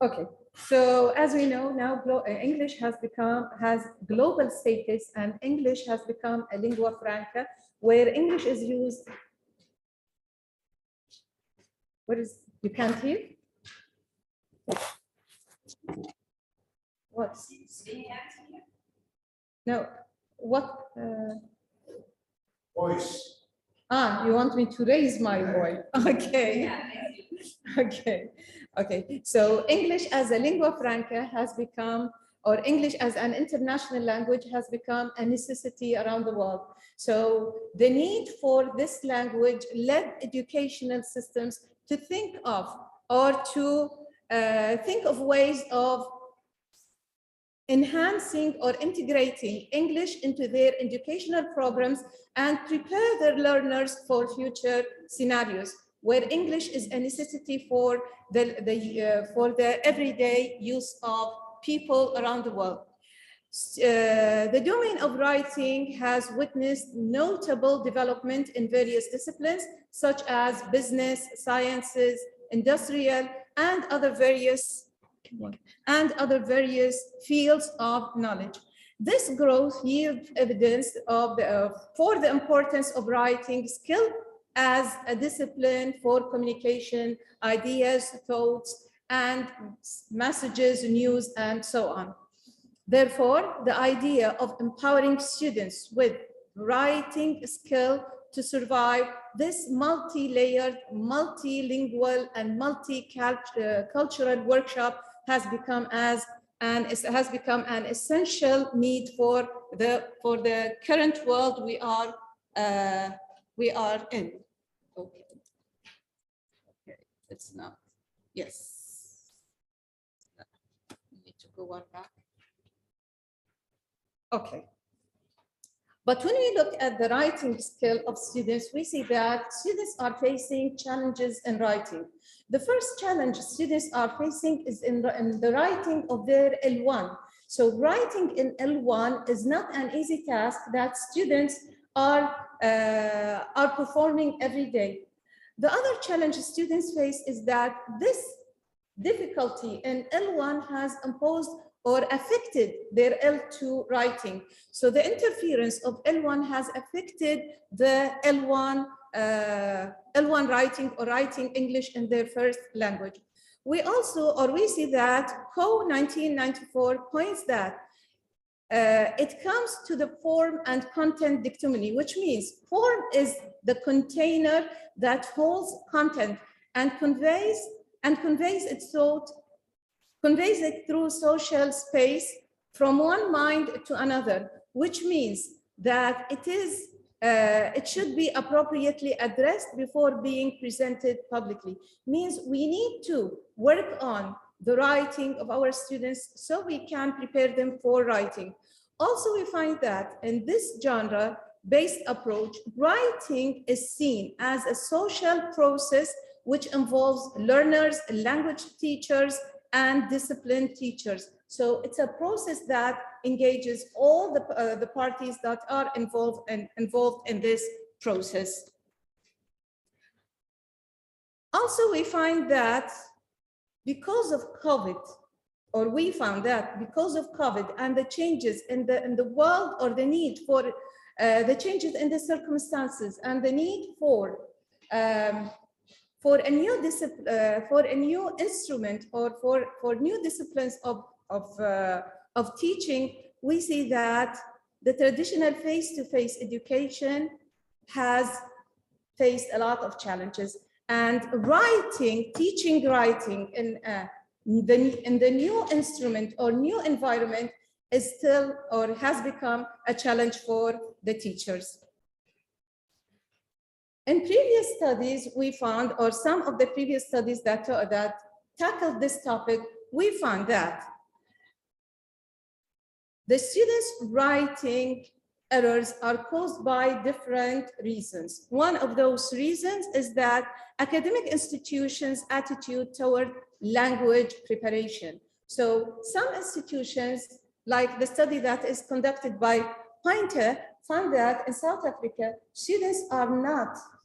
Okay, so as we know now, English has global status, and English has become a lingua franca, where English is used. You can't hear? What? No, what? Voice. You want me to raise my voice? Okay. Okay. So English as a lingua franca has become, or English as an international language has become a necessity around the world. So the need for this language led educational systems to think of, or to think of ways of enhancing or integrating English into their educational programs and prepare their learners for future scenarios, where English is a necessity for the everyday use of people around the world. The domain of writing has witnessed notable development in various disciplines, such as business, sciences, industrial, and other various fields of knowledge. This growth yields evidence for the importance of writing skill as a discipline for communication, ideas, thoughts, and messages, news, and so on. Therefore, the idea of empowering students with writing skill to survive this multi-layered, multilingual, and multicultural workshop has become an essential need for the current world we are in. Okay, it's not. Yes. We need to go one back. Okay. But when we look at the writing skill of students, we see that students are facing challenges in writing. The first challenge students are facing is in the writing of their L1. So writing in L1 is not an easy task that students are performing every day. The other challenge students face is that this difficulty in L1 has imposed or affected their L2 writing. So the interference of L1 has affected the L1 writing, or writing English in their first language. We see that Co 1994 points that it comes to the form and content dichotomy, which means form is the container that holds content and conveys its thought, conveys it through social space from one mind to another, which means that it should be appropriately addressed before being presented publicly. Means we need to work on the writing of our students so we can prepare them for writing. Also, we find that in this genre-based approach, writing is seen as a social process which involves learners, language teachers, and discipline teachers. So it's a process that engages all the parties that are involved in this process. Also, we find that because of COVID, and the changes in the world, or the need for the changes in the circumstances, and the need for a new instrument, or for new disciplines of teaching, we see that the traditional face-to-face education has faced a lot of challenges, and teaching writing in the new instrument or new environment is still, or has become, a challenge for the teachers. In previous studies, we found, or some of the previous studies that tackled this topic, we found that the students' writing errors are caused by different reasons. One of those reasons is that academic institutions' attitude toward language preparation. So some institutions, like the study that is conducted by Pointer, found that in South Africa,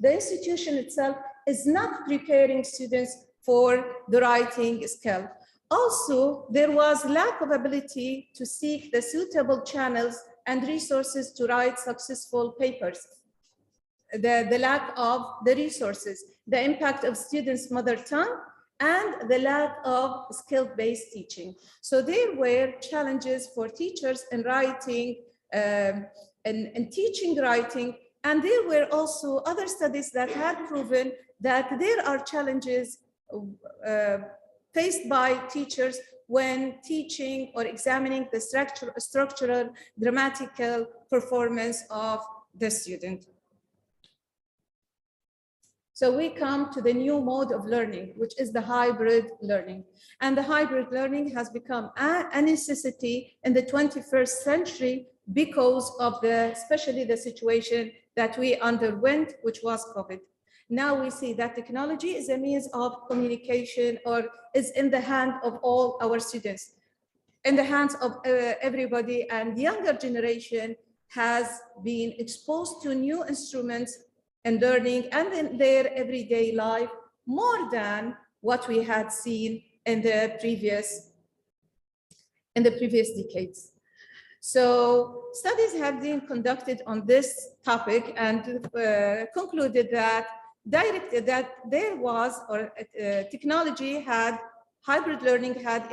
the institution itself is not preparing students for the writing skill. Also, there was lack of ability to seek the suitable channels and resources to write successful papers. The lack of the resources, the impact of students' mother tongue, and the lack of skill-based teaching. So there were challenges for teachers in writing and teaching writing. And there were also other studies that had proven that there are challenges faced by teachers when teaching or examining the structural, grammatical performance of the student. So we come to the new mode of learning, which is the hybrid learning. And the hybrid learning has become a necessity in the 21st century because of especially the situation that we underwent, which was COVID. Now we see that technology is a means of communication, or is in the hand of all our students, in the hands of everybody, and the younger generation has been exposed to new instruments and learning and in their everyday life more than what we had seen in the previous decades. So studies have been conducted on this topic and concluded that there was, or technology had, hybrid learning had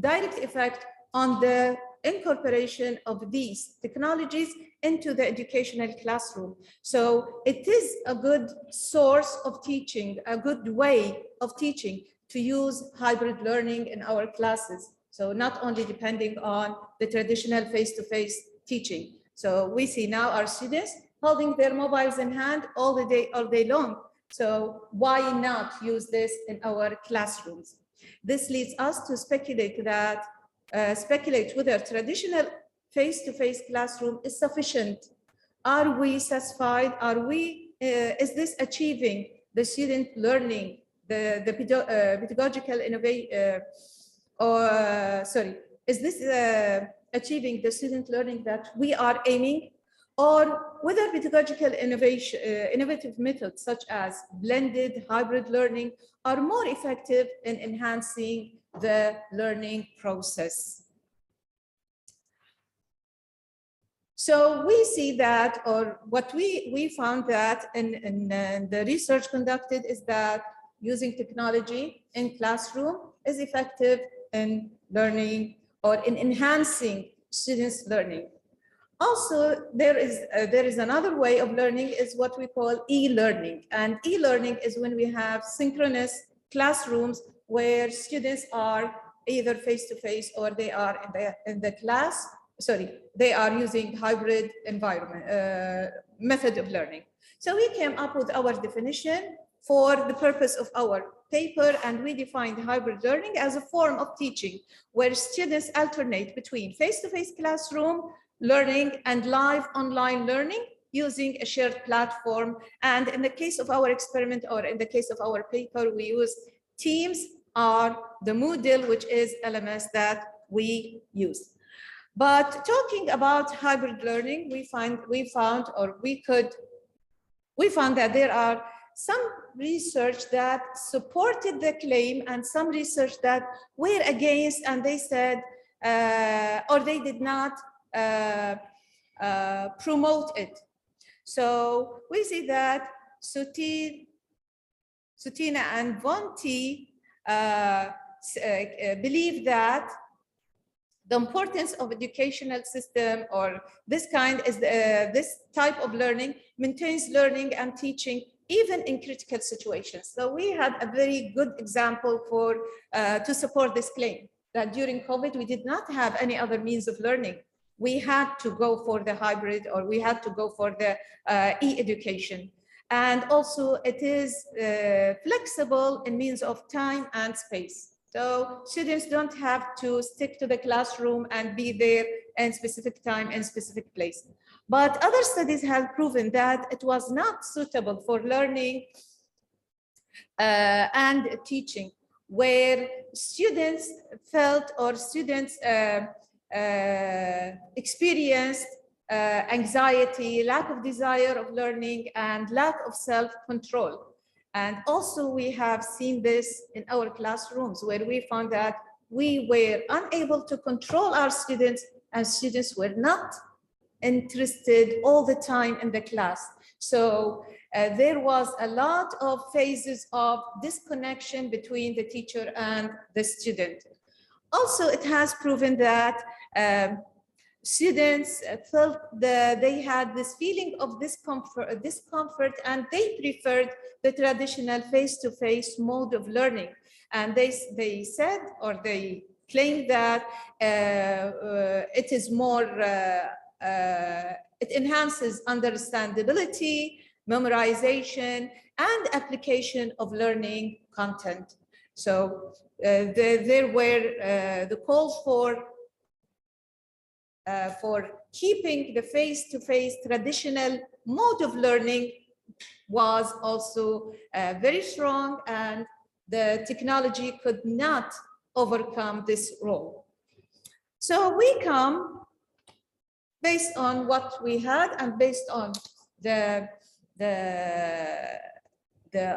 direct effect on the incorporation of these technologies into the educational classroom. So it is a good source of teaching, a good way of teaching to use hybrid learning in our classes. So not only depending on the traditional face-to-face teaching. So we see now our students holding their mobiles in hand all day long. So why not use this in our classrooms? This leads us to speculate whether traditional face-to-face classroom is sufficient. Are we satisfied? Is this achieving the student learning, the pedagogical innovation, is this achieving the student learning that we are aiming? Or whether pedagogical innovative methods such as blended hybrid learning are more effective in enhancing the learning process. So we see that, or what we found that in the research conducted is that using technology in classroom is effective in learning or in enhancing students' learning. Also, there is another way of learning, is what we call e-learning. And e-learning is when we have synchronous classrooms where students are either face-to-face or they are in the class. They are using hybrid environment method of learning. So we came up with our definition for the purpose of our paper, and we defined hybrid learning as a form of teaching where students alternate between face-to-face classroom learning and live online learning using a shared platform. And in the case of our experiment, or in the case of our paper, we use Teams or the Moodle, which is LMS that we use. But talking about hybrid learning, we found that there are some research that supported the claim and some research that were against, and they said, or they did not promote it. So we see that Sutina and Vonti believe that the importance of educational system, or this type of learning, maintains learning and teaching even in critical situations. So we had a very good example to support this claim, that during COVID, we did not have any other means of learning. We had to go for the hybrid, or we had to go for the e-education. And also it is flexible in means of time and space. So students don't have to stick to the classroom and be there in specific time and specific place. But other studies have proven that it was not suitable for learning and teaching, where students felt, or students experienced anxiety, lack of desire of learning, and lack of self-control. And also we have seen this in our classrooms where we found that we were unable to control our students and students were not interested all the time in the class. So there was a lot of phases of disconnection between the teacher and the student. Also, it has proven that students felt that they had this feeling of discomfort, and they preferred the traditional face-to-face mode of learning. And they said, or they claimed that it is more, it enhances understandability, memorization, and application of learning content. So there were the calls for keeping the face-to-face traditional mode of learning was also very strong, and the technology could not overcome this role. So we come, based on what we had and based on the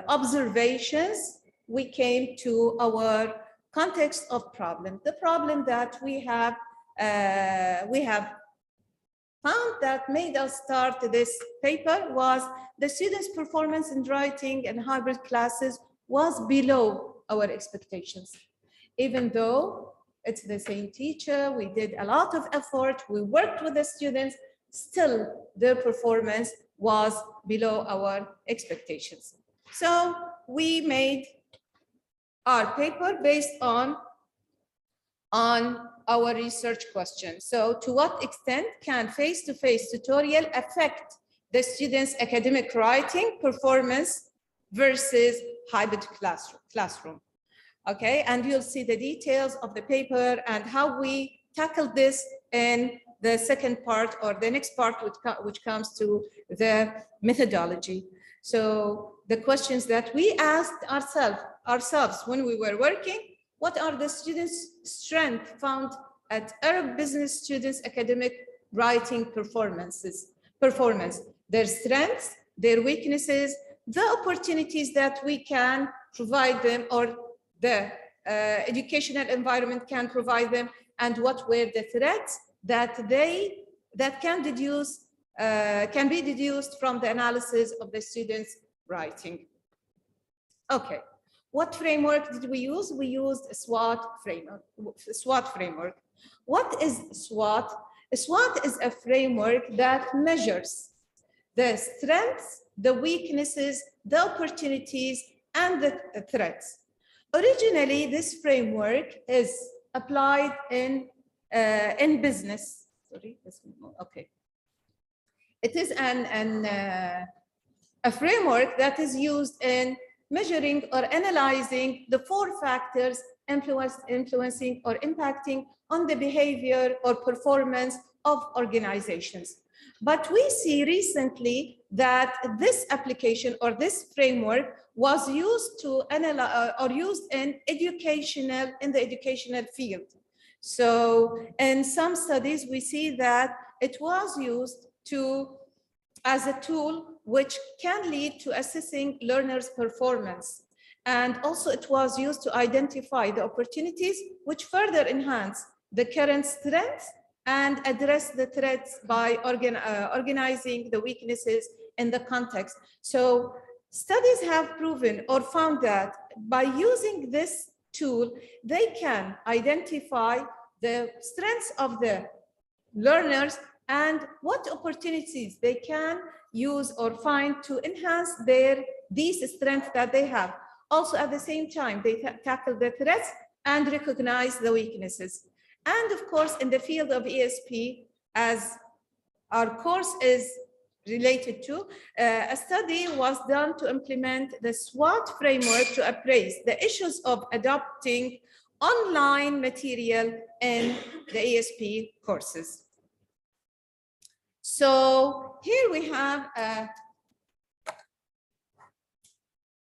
observations, we came to our context of problem. The problem that we have found that made us start this paper was the students' performance in writing and hybrid classes was below our expectations. Even though it's the same teacher, we did a lot of effort, we worked with the students, still their performance was below our expectations. So we made our paper based on our research question. So to what extent can face-to-face tutorial affect the students' academic writing performance versus hybrid classroom? Okay, and you'll see the details of the paper and how we tackled this in the second part, or the next part, which comes to the methodology. So the questions that we asked ourselves when we were working: what are the students' strengths found at Arab business students' academic writing performance, their strengths, their weaknesses, the opportunities that we can provide them, or the educational environment can provide them, and what were the threats that can be deduced from the analysis of the students' writing. Okay. What framework did we use? We used a SWOT framework. What is SWOT? A SWOT is a framework that measures the strengths, the weaknesses, the opportunities, and the threats. Originally, this framework is applied in business. Sorry, okay. It is a framework that is used in measuring or analyzing the 4 factors influencing or impacting on the behavior or performance of organizations. But we see recently that this application or this framework was used to analyze or used in the educational field. So in some studies, we see that it was used as a tool which can lead to assessing learners' performance. And also it was used to identify the opportunities which further enhance the current strengths and address the threats by organizing the weaknesses in the context. So studies have proven or found that by using this tool, they can identify the strengths of the learners and what opportunities they can use or find to enhance these strengths that they have. Also, at the same time, they tackle the threats and recognize the weaknesses. And of course, in the field of ESP, as our course is related to, a study was done to implement the SWOT framework to appraise the issues of adopting online material in the ESP courses. So here we have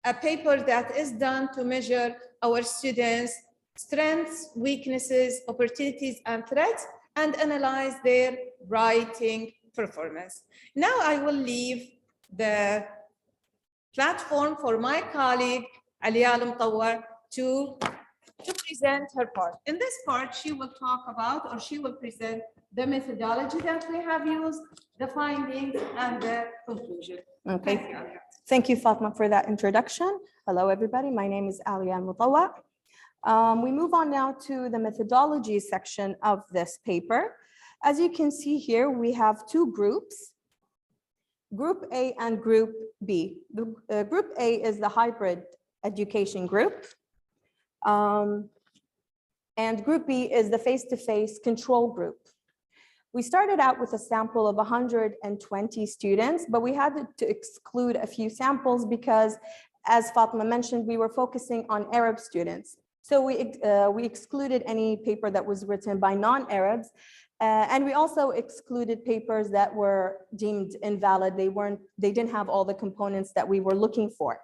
a paper that is done to measure our students' strengths, weaknesses, opportunities, and threats, and analyze their writing performance. Now I will leave the platform for my colleague, Alya Mutawa, to present her part. In this part, she will talk about, or she will present the methodology that we have used, the findings, and the conclusion. Okay. Thank you, Alya. Thank you, Fatma, for that introduction. Hello, everybody. My name is Alya Mutawa. We move on now to the methodology section of this paper. As you can see here, we have two groups, Group A and Group B. The Group A is the hybrid education group. And Group B is the face-to-face control group. We started out with a sample of 120 students, but we had to exclude a few samples because, as Fatma mentioned, we were focusing on Arab students. So we excluded any paper that was written by non-Arabs, and we also excluded papers that were deemed invalid. They didn't have all the components that we were looking for.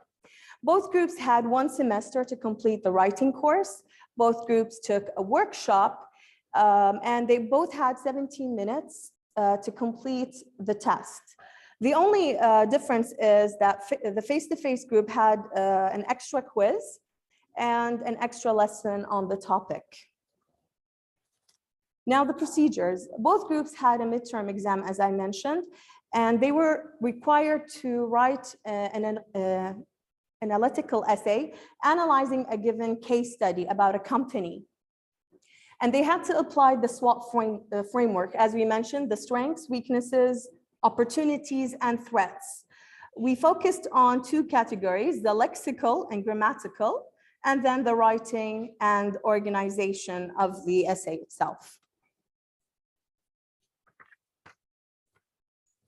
Both groups had 1 semester to complete the writing course. Both groups took a workshop, and they both had 17 minutes to complete the test. The only difference is that the face-to-face group had an extra quiz and an extra lesson on the topic. Now the procedures. Both groups had a midterm exam, as I mentioned, and they were required to write an analytical essay analyzing a given case study about a company. And they had to apply the SWOT framework, as we mentioned, the strengths, weaknesses, opportunities, and threats. We focused on 2 categories, the lexical and grammatical, and then the writing and organization of the essay itself.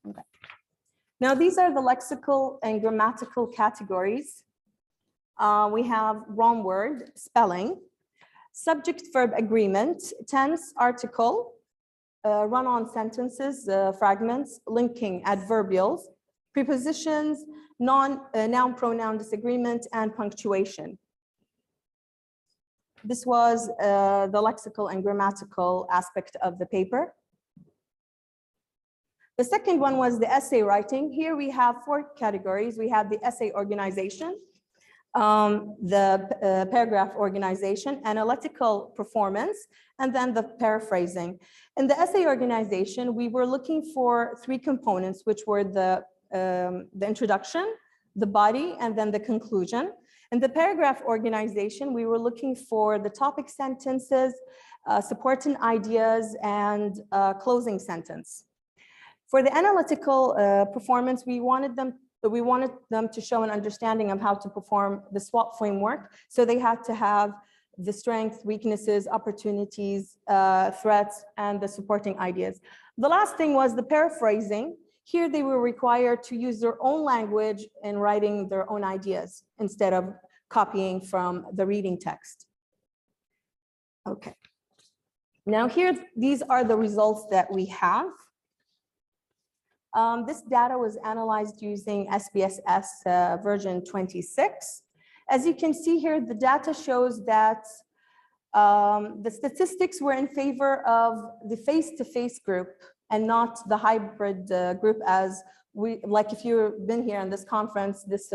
Okay. Now, these are the lexical and grammatical categories. We have wrong word, spelling, subject-verb agreement, tense, article, run-on sentences, fragments, linking adverbials, prepositions, noun-pronoun disagreement, and punctuation. This was the lexical and grammatical aspect of the paper. The second one was the essay writing. Here we have 4 categories. We have the essay organization, the paragraph organization, analytical performance, and then the paraphrasing. In the essay organization, we were looking for 3 components, which were the introduction, the body, and then the conclusion. In the paragraph organization, we were looking for the topic sentences, supporting ideas, and closing sentence. For the analytical performance, we wanted them to show an understanding of how to perform the SWOT framework. So they had to have the strengths, weaknesses, opportunities, threats, and the supporting ideas. The last thing was the paraphrasing. Here they were required to use their own language in writing their own ideas instead of copying from the reading text. Okay. Now here, these are the results that we have. This data was analyzed using SPSS version 26. As you can see here, the data shows that the statistics were in favor of the face-to-face group and not the hybrid group, as like if you've been here in this conference these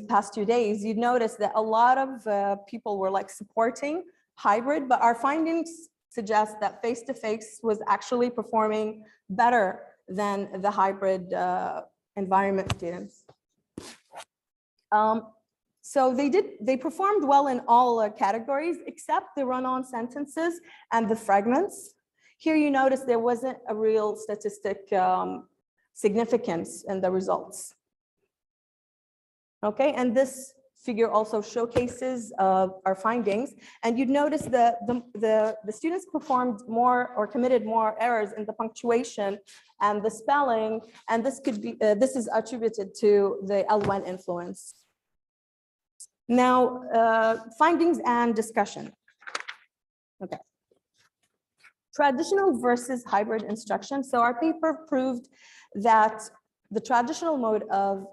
past 2 days, you'd notice that a lot of people were like supporting hybrid, but our findings suggest that face-to-face was actually performing better than the hybrid environment students. So they performed well in all categories except the run-on sentences and the fragments. Here you notice there wasn't a real statistic significance in the results. Okay, and this figure also showcases our findings, and you'd notice that the students performed more or committed more errors in the punctuation and the spelling, and this is attributed to the L1 influence. Now, findings and discussion. Okay. Traditional versus hybrid instruction. So our paper proved that the traditional mode of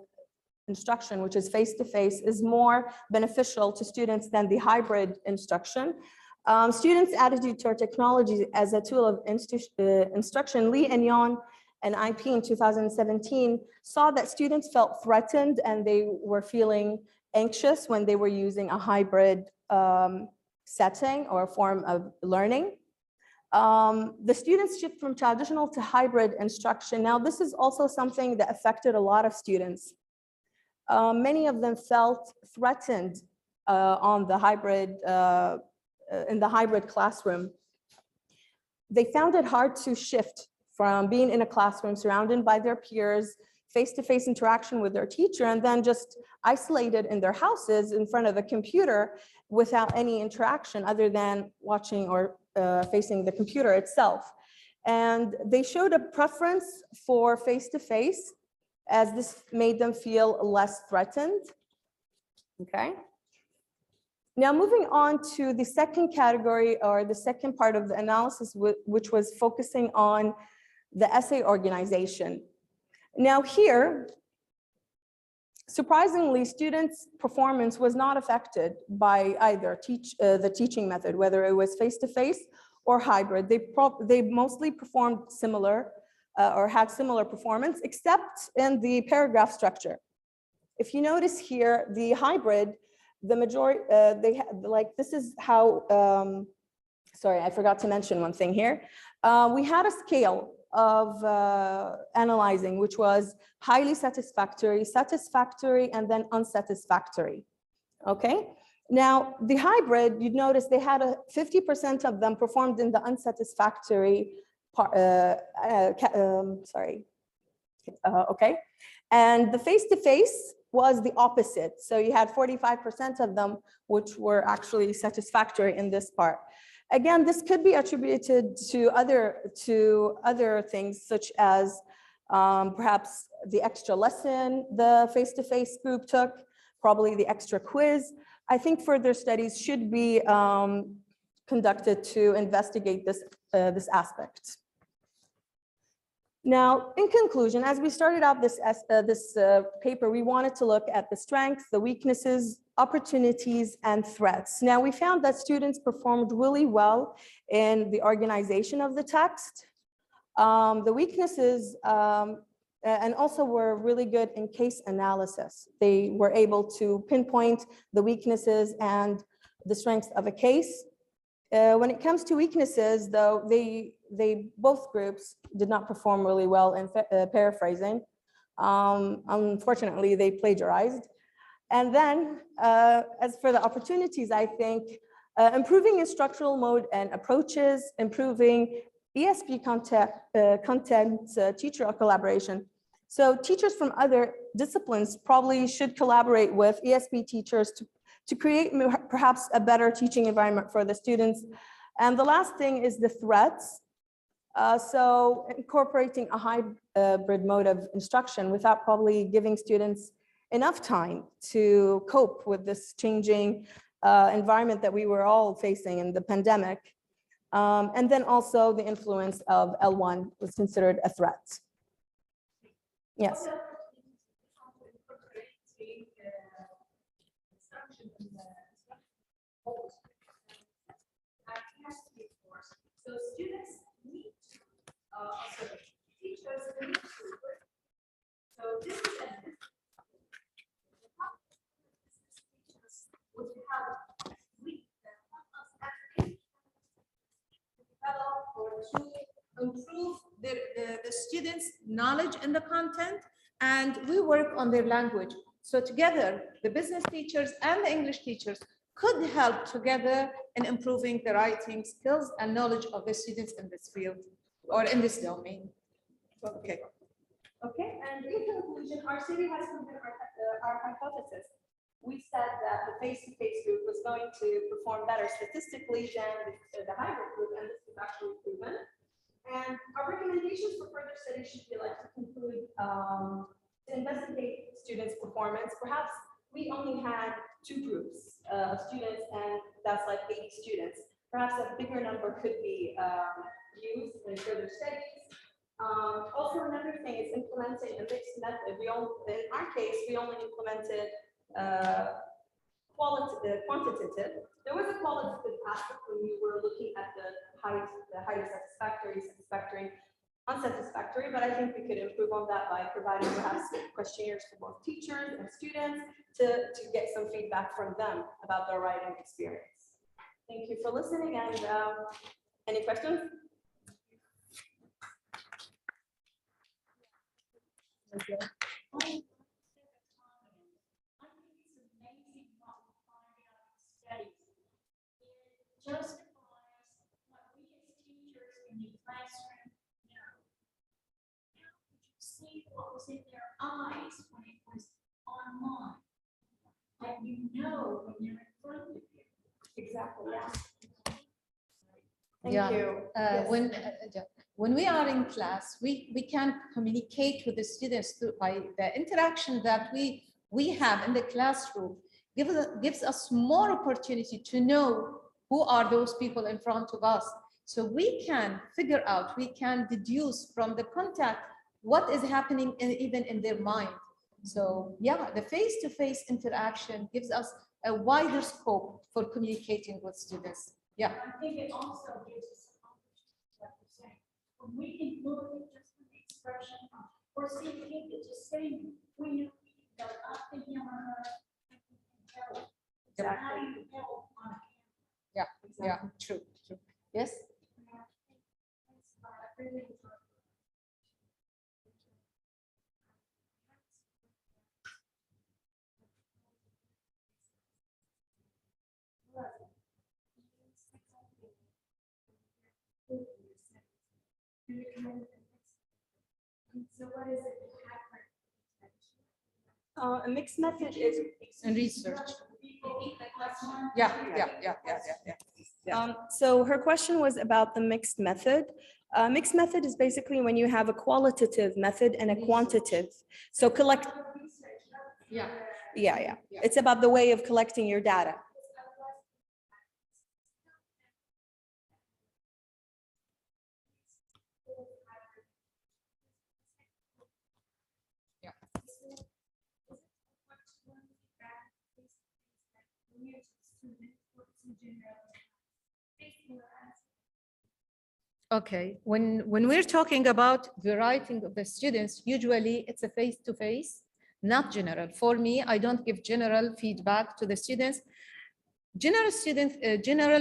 instruction, which is face-to-face, is more beneficial to students than the hybrid instruction. Students' attitude toward technology as a tool of instruction, Lee and Yon an IP in 2017 saw that students felt threatened and they were feeling anxious when they were using a hybrid setting or form of learning. The students shift from traditional to hybrid instruction. Now, this is also something that affected a lot of students. Many of them felt threatened on the hybrid, in the hybrid classroom. They found it hard to shift from being in a classroom surrounded by their peers, face-to-face interaction with their teacher, and then just isolated in their houses in front of the computer without any interaction other than watching or facing the computer itself. And they showed a preference for face-to-face as this made them feel less threatened. Okay. Now, moving on to the second category or the second part of the analysis, which was focusing on the essay organization. Now here, surprisingly, students' performance was not affected by either the teaching method, whether it was face-to-face or hybrid. They mostly performed similar or had similar performance, except in the paragraph structure. If you notice here, the hybrid, the majority, this is how, sorry, I forgot to mention one thing here. We had a scale of analyzing, which was highly satisfactory, satisfactory, and then unsatisfactory. Okay. Now, the hybrid, you'd notice they had 50% of them performed in the unsatisfactory part, okay. And the face-to-face was the opposite. So you had 45% of them, which were actually satisfactory in this part. Again, this could be attributed to other things, such as perhaps the extra lesson the face-to-face group took, probably the extra quiz. I think further studies should be conducted to investigate this aspect. Now, in conclusion, as we started out this paper, we wanted to look at the strengths, the weaknesses, opportunities, and threats. Now, we found that students performed really well in the organization of the text. The weaknesses, and also were really good in case analysis. They were able to pinpoint the weaknesses and the strengths of a case. When it comes to weaknesses, though, both groups did not perform really well in paraphrasing. Unfortunately, they plagiarized. And then, as for the opportunities, I think improving instructional mode and approaches, improving ESP content, teacher collaboration. So teachers from other disciplines probably should collaborate with ESP teachers to create perhaps a better teaching environment for the students. And the last thing is the threats. So incorporating a hybrid mode of instruction without probably giving students enough time to cope with this changing environment that we were all facing in the pandemic. And then also the influence of L1 was considered a threat. Yes. So students need to, teachers need to work. So this is would have develop or to improve the students' knowledge in the content, and we work on their language. So together, the business teachers and the English teachers could help together in improving the writing skills and knowledge of the students in this field or in this domain. Okay. Okay, and in conclusion, our study has proven our hypothesis. We said that the face-to-face group was going to perform better statistically than the hybrid group, and this is actually proven. And our recommendations for further study should be like to conclude to investigate students' performance. Perhaps we only had 2 groups of students, and that's like 80 students. Perhaps a bigger number could be used in further studies. Also, another thing is implementing a mixed method. In our case, we only implemented quantitative. There was a qualitative aspect when we were looking at the highly satisfactory, unsatisfactory, but I think we could improve on that by providing perhaps questionnaires for both teachers and students to get some feedback from them about their writing experience. Thank you for listening, and any questions? Okay. Justifies what we as teachers in the classroom know. How could you see what was in their eyes when it was online? That you know when they're in front of you. Exactly. Yeah. Thank Yeah. you. Yes. When we are in class, we can communicate with the students by the interaction that we have in the classroom. Gives us more opportunity to know who are those people in front of us. So we can figure out, we can deduce from the contact what is happening even in their mind. So yeah, the face-to-face interaction gives us a wider scope for communicating with students. Yeah. I think it also gives us what you're saying. When we can look at just the expression or see a kid that just saying, we know we can go up to him or her and we can tell it. Exactly. How do you help on a Yeah, exactly. Yeah, true. Yes? So what is it? A mixed method is And research. Yeah. So her question was about the mixed method. Mixed method is basically when you have a qualitative method and a quantitative. So collect. Yeah. It's about the way of collecting your data. Okay, when we're talking about the writing of the students, usually it's a face-to-face, not general. For me, I don't give general feedback to the students. General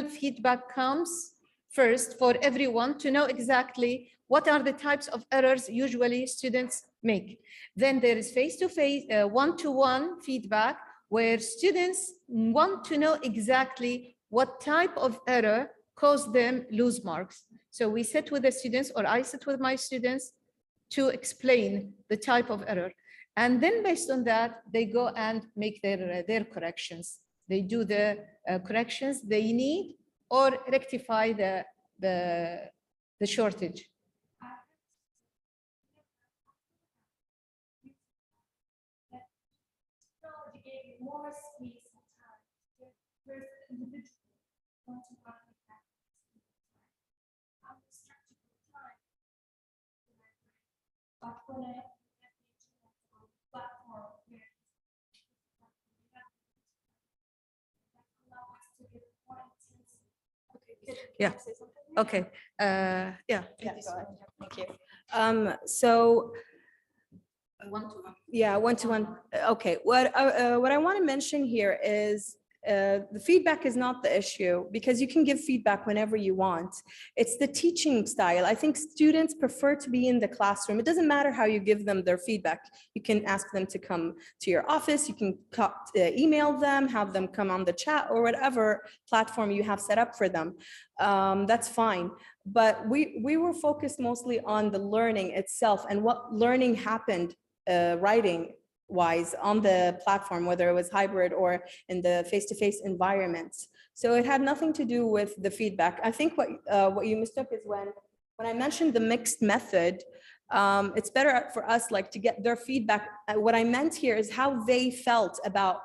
feedback comes first for everyone to know exactly what are the types of errors usually students make. Then there is face-to-face, one-to-one feedback, where students want to know exactly what type of error caused them lose marks. So we sit with the students, or I sit with my students to explain the type of error. And then based on that, they go and make their corrections. They do the corrections they need or rectify the shortage. Technology gave you more space and time. Whereas the individual want to run with that. How to structure your time. But when I have the platform where that allows us to get more intense. Yeah. Okay. Yeah. Go ahead. Thank you. So One-to-one. yeah, one-to-one. Okay, what I want to mention here is the feedback is not the issue, because you can give feedback whenever you want. It's the teaching style. I think students prefer to be in the classroom. It doesn't matter how you give them their feedback. You can ask them to come to your office. You can email them, have them come on the chat, or whatever platform you have set up for them. That's fine. But we were focused mostly on the learning itself and what learning happened writing wise on the platform, whether it was hybrid or in the face-to-face environments. So it had nothing to do with the feedback. I think what you mistook is when I mentioned the mixed method, it's better for us like to get their feedback. What I meant here is how they felt about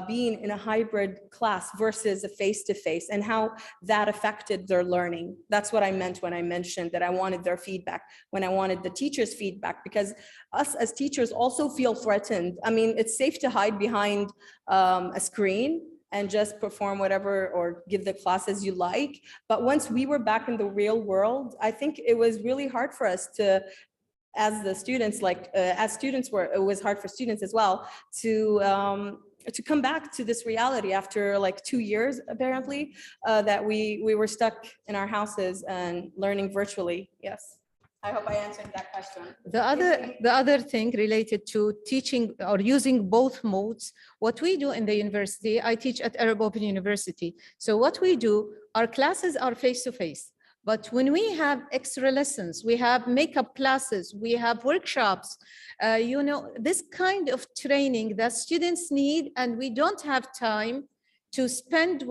being in a hybrid class versus a face-to-face, and how that affected their learning. That's what I meant when I mentioned that I wanted their feedback, when I wanted the teachers' feedback, because us as teachers also feel threatened. I mean, it's safe to hide behind a screen and just perform whatever or give the classes you like. But once we were back in the real world, I think it was really hard for us to, as the students, as students were, it was hard for students as well to come back to this reality after like 2 years, apparently, that we were stuck in our houses and learning virtually. Yes. I hope I answered that question. The other thing related to teaching or using both modes, what we do in the university, I teach at Arab Open University. So what we do, our classes are face-to-face. But when we have extra lessons, we have makeup classes, we have workshops, you know, this kind of training that students need, and we don't have time to spend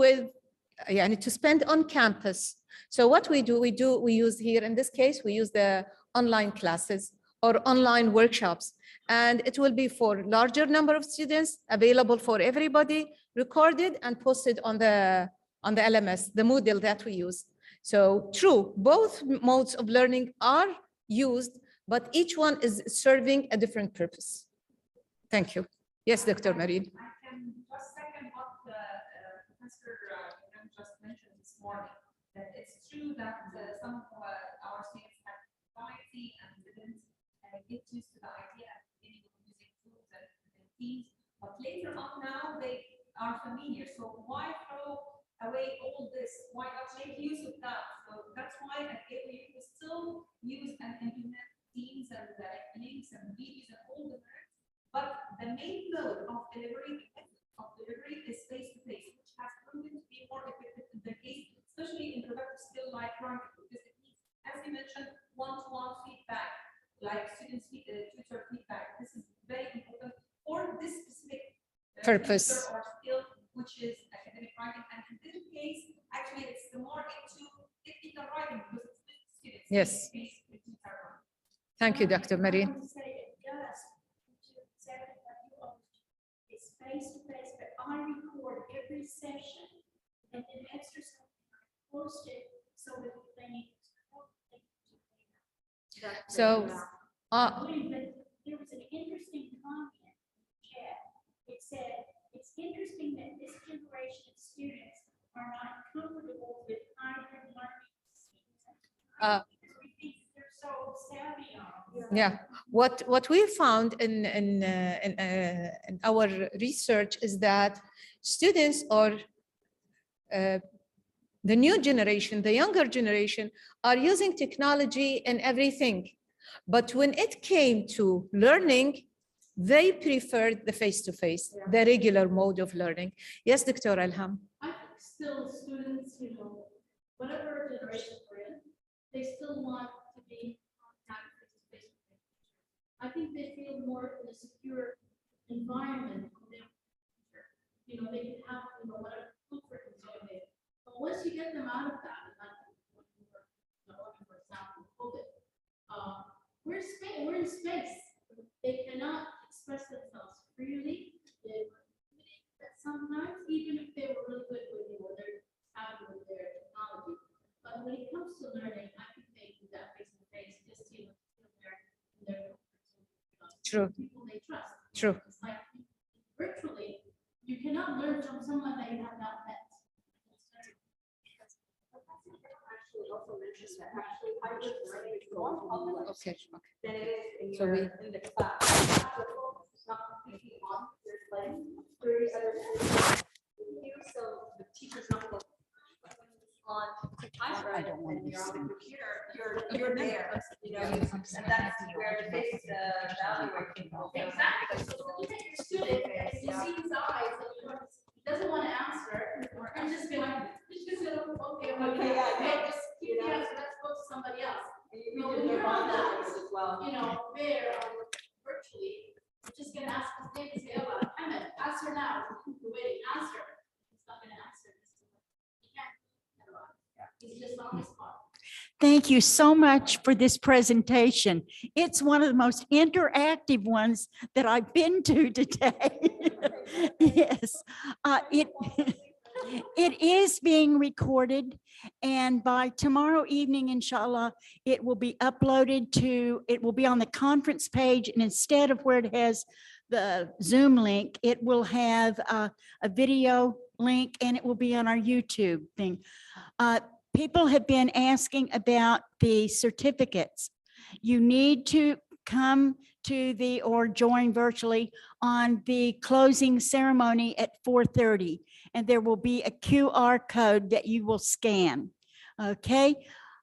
on campus. So what we use here, in this case, we use the online classes or online workshops, and it will be for larger number of students, available for everybody, recorded and posted on the LMS, the Moodle that we use. So true, both modes of learning are used, but each one is serving a different purpose. Thank you. Yes, Dr. Marine. I can just second what Professor just mentioned this morning, that it's true that some of our students have anxiety and didn't get used to the idea of beginning of using tools and teams, but later on now they are familiar. So why throw away all this? Why not make use of that? So that's why at AOU we still use and implement teams and links and videos and all the rest. But the main mode of delivery is face-to-face, which has proven to be more effective in the case, especially in productive skill like writing, because it needs, as you mentioned, one-to-one feedback, like students tutor feedback. This is very important for this specific Purpose or skill, which is academic writing. And in this case, actually, it's the more into technical writing because it's with students. Yes. Thank you, Dr. Marine. I want to say it does exactly what you always do. It's face-to-face, but I record every session and then extra something I post it so that they need to. So, But there was an interesting comment in the chat. It said, it's interesting that this generation of students are not comfortable with hybrid learning. Because we think they're so savvy on. yeah, what we found in our research is that students or the new generation, the younger generation, are using technology in everything. But when it came to learning, they preferred the face-to-face, the regular mode of learning. Yes, Dr. Alham. I think still students, whatever generation we're in, they still want to be contact face-to-face with their teachers. I think they feel more in a secure environment with their teacher. They can have, whatever comfort and joy they. But once you get them out of that, and that's what we were, for example, COVID, we're in space. They cannot express themselves freely. They were limited sometimes, even if they were really good with they're happy with their technology. But when it comes to learning, I think they do that face to face, just their True. people they trust. True. It's like virtually, you cannot learn from someone that you have not met. Also mentioned that actually hybrid learning is more public Okay. than it is in So in the class. It's not completely on. There's like 30 other things. So the teacher's not going on to time. I don't want to. You're on the computer. You're there. And that's where the big value. Exactly. So look at your student, and you see his eyes, and he doesn't want to answer, or I'm just gonna, okay, yeah, just keep the answer, let's go to somebody else. When you're on that, as well. there, virtually, I'm just gonna ask his name and say, oh, Ahmed, answer now. We're waiting, answer. He's not gonna answer. He can't. He's just on his spot. Thank you so much for this presentation. It's one of the most interactive ones that I've been to today. Yes, it is being recorded, and by tomorrow evening, inshallah, it will be uploaded it will be on the conference page, and instead of where it has the Zoom link, it will have a video link and it will be on our YouTube thing. People have been asking about the certificates. You need to come to or join virtually on the closing ceremony at 4:30. And there will be a QR code that you will scan. Okay.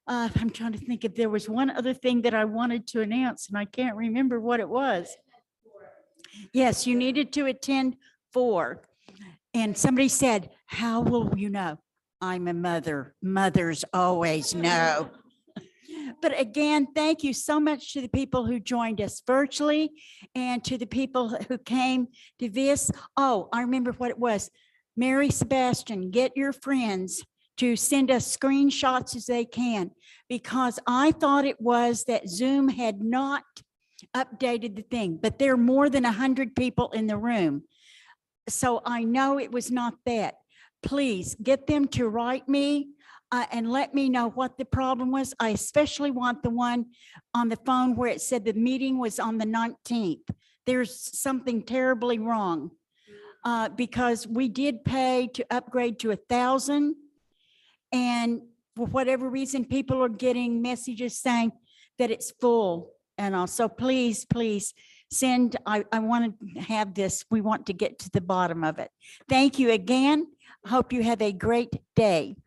I'm trying to think if there was one other thing that I wanted to announce and I can't remember what it was. Yes, you needed to attend 4. And somebody said, how will you know? I'm a mother. Mothers always know. But again, thank you so much to the people who joined us virtually and to the people who came to this. Oh, I remember what it was. Mary Sebastian, get your friends to send us screenshots as they can, because I thought it was that Zoom had not updated the thing, but there are more than 100 people in the room. So I know it was not that. Please get them to write me and let me know what the problem was. I especially want the one on the phone where it said the meeting was on the 19th. There's something terribly wrong because we did pay to upgrade to 1,000. And for whatever reason, people are getting messages saying that it's full. And also, please, please send, I want to have this. We want to get to the bottom of it. Thank you again. Hope you have a great day.